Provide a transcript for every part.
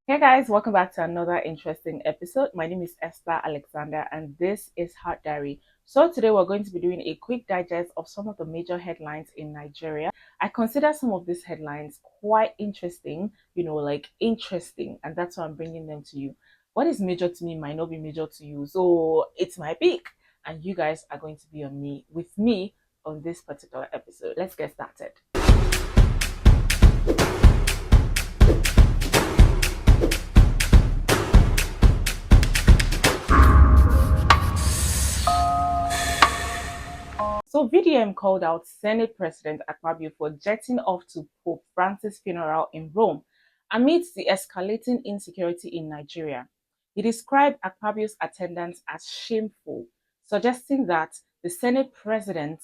Hey guys, welcome back to another interesting episode. My name is Esther Alexander and this is Heart Diary. So today we're going to be doing a quick digest of some of the major headlines in Nigeria. I consider some of these headlines quite interesting, like interesting, and that's why I'm bringing them to you. What is major to me might not be major to you, so it's my pick, and you guys are going to be with me on this particular episode. Let's get started. So VDM called out Senate President Akpabio for jetting off to Pope Francis' funeral in Rome amidst the escalating insecurity in Nigeria. He described Akpabio's attendance as shameful, suggesting that the Senate President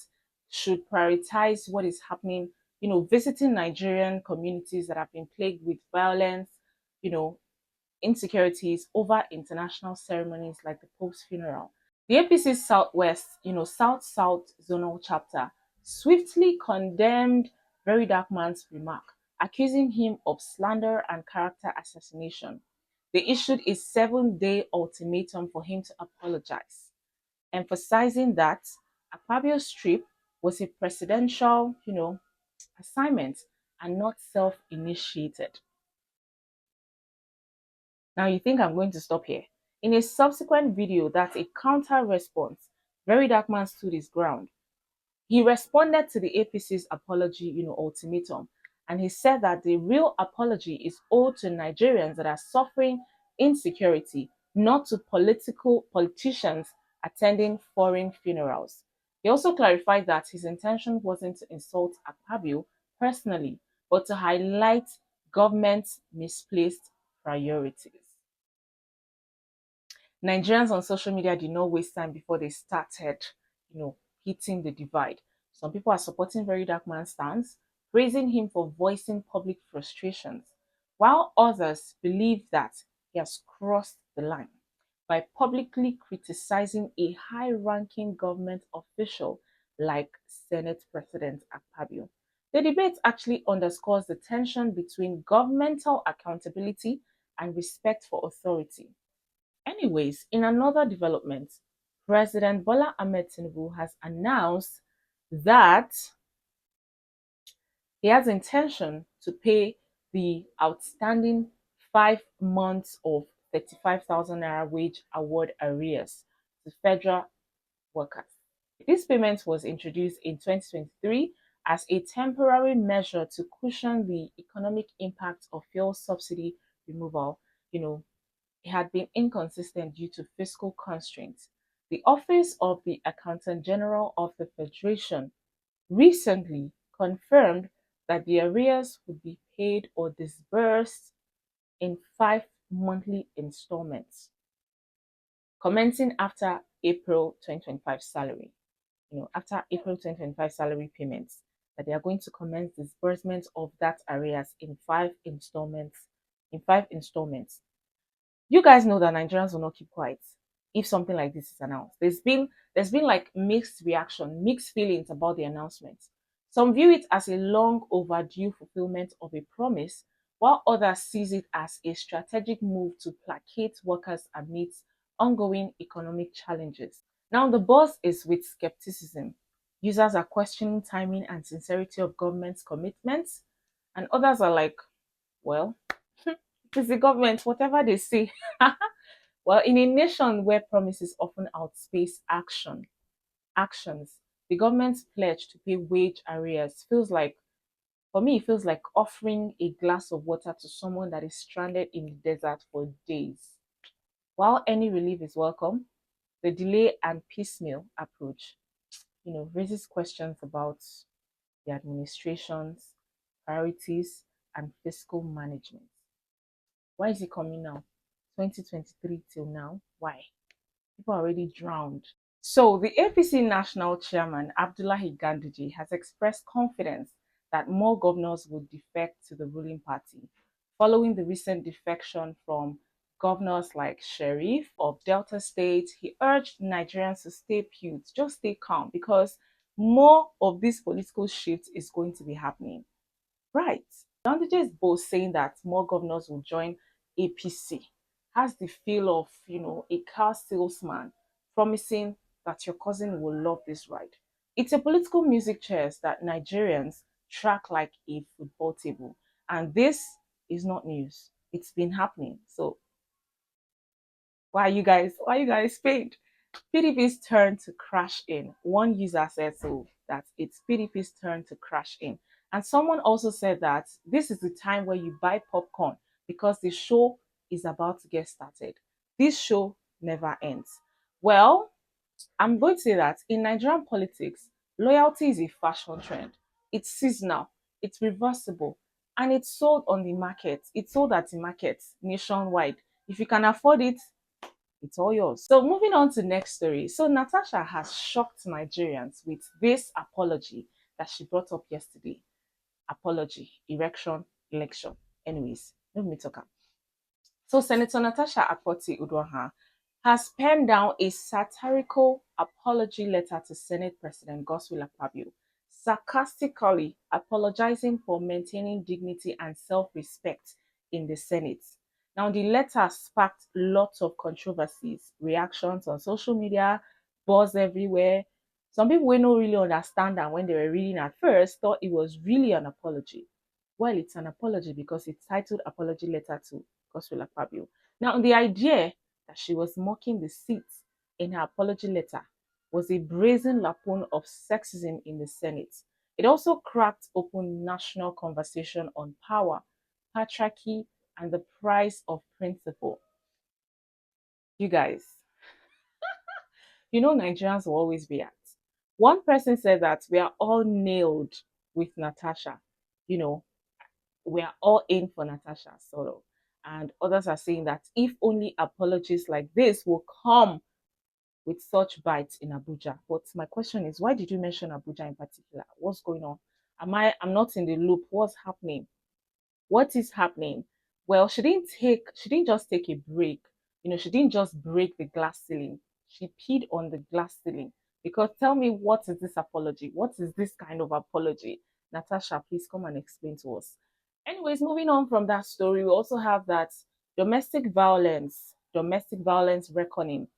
should prioritize what is happening, visiting Nigerian communities that have been plagued with violence, you know, insecurities over international ceremonies like the Pope's funeral. The APC Southwest, South-South Zonal Chapter swiftly condemned Very Dark Man's remark, accusing him of slander and character assassination. They issued a 7-day ultimatum for him to apologize, emphasizing that Akpabio's trip was a presidential, assignment and not self-initiated. Now you think I'm going to stop here. In a subsequent video that's a counter response, Very Dark Man stood his ground. He responded to the APC's apology, ultimatum, and he said that the real apology is owed to Nigerians that are suffering insecurity, not to politicians attending foreign funerals. He also clarified that his intention wasn't to insult Akpabio personally, but to highlight government's misplaced priorities. Nigerians on social media did not waste time before they started, hitting the divide. Some people are supporting Very Dark Man's stance, praising him for voicing public frustrations, while others believe that he has crossed the line by publicly criticizing a high-ranking government official like Senate President Akpabio. The debate actually underscores the tension between governmental accountability and respect for authority. Anyways, in another development, President Bola Ahmed Tinubu has announced that he has intention to pay the outstanding 5 months of 35,000 naira wage award arrears to federal workers. This payment was introduced in 2023 as a temporary measure to cushion the economic impact of fuel subsidy removal, you know, it had been inconsistent due to fiscal constraints. The Office of the Accountant General of the Federation recently confirmed that the arrears would be paid or disbursed in 5 monthly installments, commencing after April 2025 salary. After April 2025 salary payments, that they are going to commence disbursement of that arrears in 5 installments. You guys know that Nigerians will not keep quiet if something like this is announced. There's been like mixed reaction, mixed feelings about the announcement. Some view it as a long overdue fulfillment of a promise, while others sees it as a strategic move to placate workers amidst ongoing economic challenges. Now the buzz is with skepticism. Users are questioning timing and sincerity of government's commitments, and others are like, well, it's the government, whatever they say. Well, in a nation where promises often outpace actions, the government's pledge to pay wage arrears for me, it feels like offering a glass of water to someone that is stranded in the desert for days. While any relief is welcome, the delay and piecemeal approach, raises questions about the administration's priorities and fiscal management. Why is it coming now? 2023 till now? Why? People are already drowned. So the APC national chairman, Abdullahi Ganduje, has expressed confidence that more governors would defect to the ruling party, following the recent defection from governors like Sheriff of Delta State. He urged Nigerians to stay put, just stay calm, because more of this political shift is going to be happening. Right. Ganduje is both saying that more governors will join APC has the feel of, a car salesman promising that your cousin will love this ride. It's a political music chairs that Nigerians track like a football table. And this is not news. It's been happening. So why you guys paid? PDP's turn to crash in. One user said so that it's PDP's turn to crash in. And someone also said that this is the time where you buy popcorn because the show is about to get started. This show never ends. Well, I'm going to say that in Nigerian politics, loyalty is a fashion trend. It's seasonal, it's reversible, and it's sold on the market. It's sold at the market nationwide. If you can afford it, it's all yours. So moving on to next story. So Natasha has shocked Nigerians with this apology that she brought up yesterday. Apology, erection, election. Anyways, let me talk. So Senator Natasha Akpoti-Uduaghan has penned down a satirical apology letter to Senate President Godswill Akpabio, sarcastically apologizing for maintaining dignity and self-respect in the Senate. Now, the letter sparked lots of controversies, reactions on social media, buzz everywhere. Some people will not really understand that when they were reading at first, thought it was really an apology. Well, it's an apology because it's titled Apology Letter to Godswill Akpabio. Now, the idea that she was mocking the seats in her apology letter was a brazen lapon of sexism in the Senate. It also cracked open national conversation on power, patriarchy, and the price of principle. You guys, Nigerians will always react. One person said that we are all nailed with Natasha. You know, we are all in for Natasha, sort of. And others are saying that if only apologies like this will come with such bites in Abuja. But my question is, why did you mention Abuja in particular? What's going on? I'm not in the loop. What's happening? What is happening? Well, she didn't just take a break. She didn't just break the glass ceiling. She peed on the glass ceiling. Because tell me, what is this apology? What is this kind of apology? Natasha, please come and explain to us. Anyways, moving on from that story, we also have that domestic violence reckoning.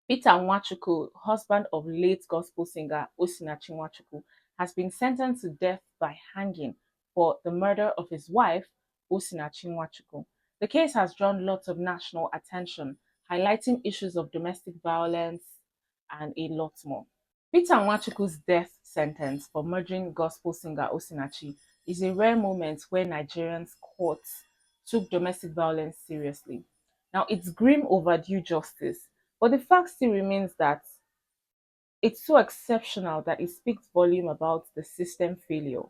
Peter Nwachukwu, husband of late gospel singer Osinachi Nwachukwu, has been sentenced to death by hanging for the murder of his wife, Osinachi Nwachukwu. The case has drawn lots of national attention, highlighting issues of domestic violence and a lot more. Peter Nwachukwu's death sentence for murdering gospel singer Osinachi is a rare moment where Nigerians courts took domestic violence seriously. Now, it's grim overdue justice, but the fact still remains that it's so exceptional that it speaks volume about the system failure.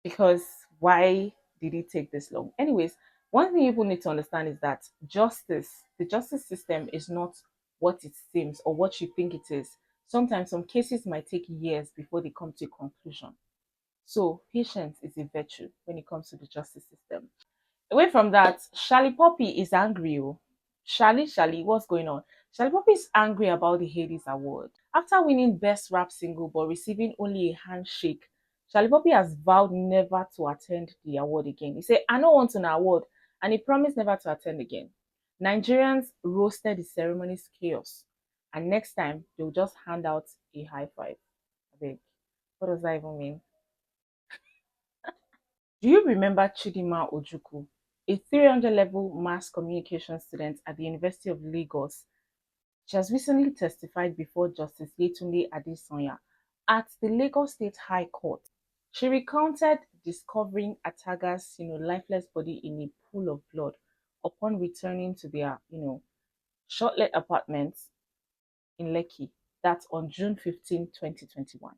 Because why did it take this long? Anyways, one thing people need to understand is that the justice system is not what it seems or what you think it is. Sometimes some cases might take years before they come to a conclusion. So patience is a virtue when it comes to the justice system. Away from that, Shallipopi is angry. Oh. Shally, what's going on? Shallipopi is angry about the Hades Award. After winning Best Rap Single but receiving only a handshake, Shallipopi has vowed never to attend the award again. He said, I don't want an award, and he promised never to attend again. Nigerians roasted the ceremony's chaos, and next time they'll just hand out a high five. I beg. What does that even mean? Do you remember Chidima Ojukwu, a 300 level mass communication student at the University of Lagos? She has recently testified before Justice Yetunde Adesanya at the Lagos State High Court. She recounted discovering Ataga's, lifeless body in a pool of blood upon returning to their, short-let apartments in Lekki. That's on June 15, 2021.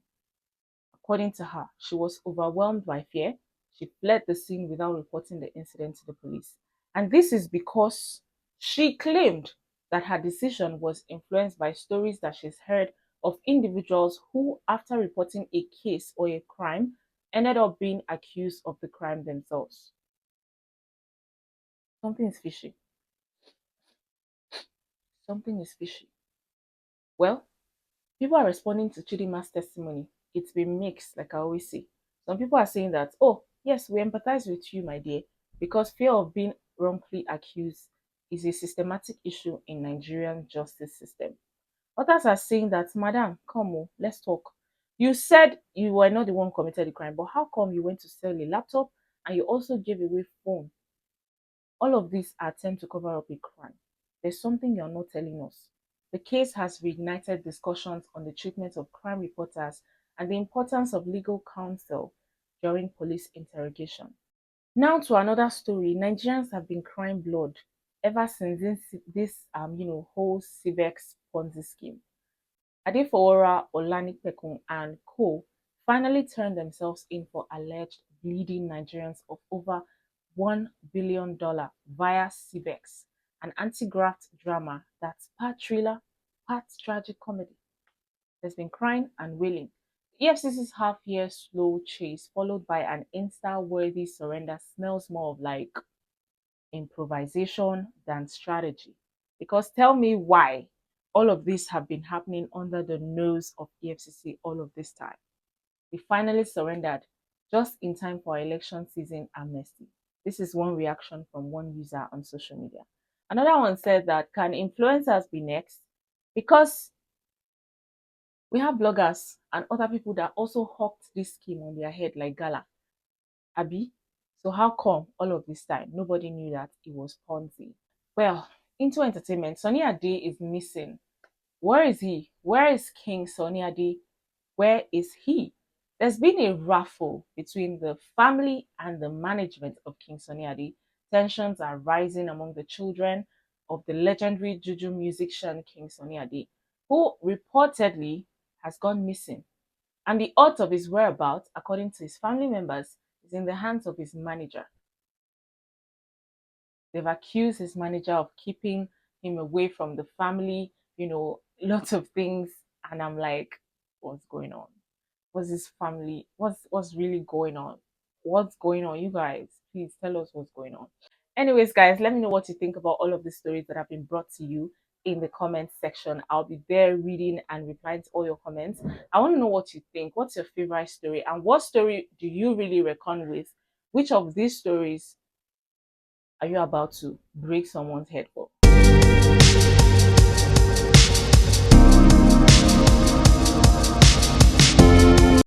According to her, she was overwhelmed by fear. She fled the scene without reporting the incident to the police. And this is because she claimed that her decision was influenced by stories that she's heard of individuals who, after reporting a case or a crime, ended up being accused of the crime themselves. Something is fishy. Something is fishy. Well, people are responding to Chidima's testimony. It's been mixed, like I always say. Some people are saying that, oh, yes, we empathize with you, my dear. because fear of being wrongfully accused is a systematic issue in Nigerian justice system. Others are saying that, Madam, come on, let's talk. You said you were not the one who committed the crime, but how come you went to sell a laptop and you also gave away phone? All of these are attempt to cover up a crime. There's something you're not telling us. The case has reignited discussions on the treatment of crime reporters and the importance of legal counsel during police interrogation. Now to another story. Nigerians have been crying blood ever since this whole CIVEX Ponzi scheme. Adefowora, Olanipekun, and co. finally turned themselves in for alleged bleeding Nigerians of over $1 billion via CBEX, an anti-graft drama that's part thriller, part tragic comedy. There's been crying and wailing. EFCC's half-year slow chase, followed by an Insta-worthy surrender, smells more of like improvisation than strategy. Because tell me why all of this have been happening under the nose of EFCC all of this time. They finally surrendered just in time for election season amnesty. This is one reaction from one user on social media. Another one said that, can influencers be next? Because we have bloggers and other people that also hawked this scheme on their head like Gala. Abi, so how come all of this time nobody knew that it was Ponzi? Well, into entertainment, Sunny Ade is missing. Where is he? Where is King Sunny Ade? Where is he? There's been a raffle between the family and the management of King Sunny Ade. Tensions are rising among the children of the legendary Juju musician King Sunny Ade, who reportedly has gone missing. And the odds of his whereabouts, according to his family members, is in the hands of his manager. They've accused his manager of keeping him away from the family, lots of things. And I'm like, what's going on? What's this family? What's really going on? What's going on? You guys, please tell us what's going on. Anyways, guys, let me know what you think about all of the stories that have been brought to you in the comment section. I'll be there reading and replying to all your comments. I want to know what you think. What's your favorite story? And what story do you really reckon with? Which of these stories are you about to break someone's head for?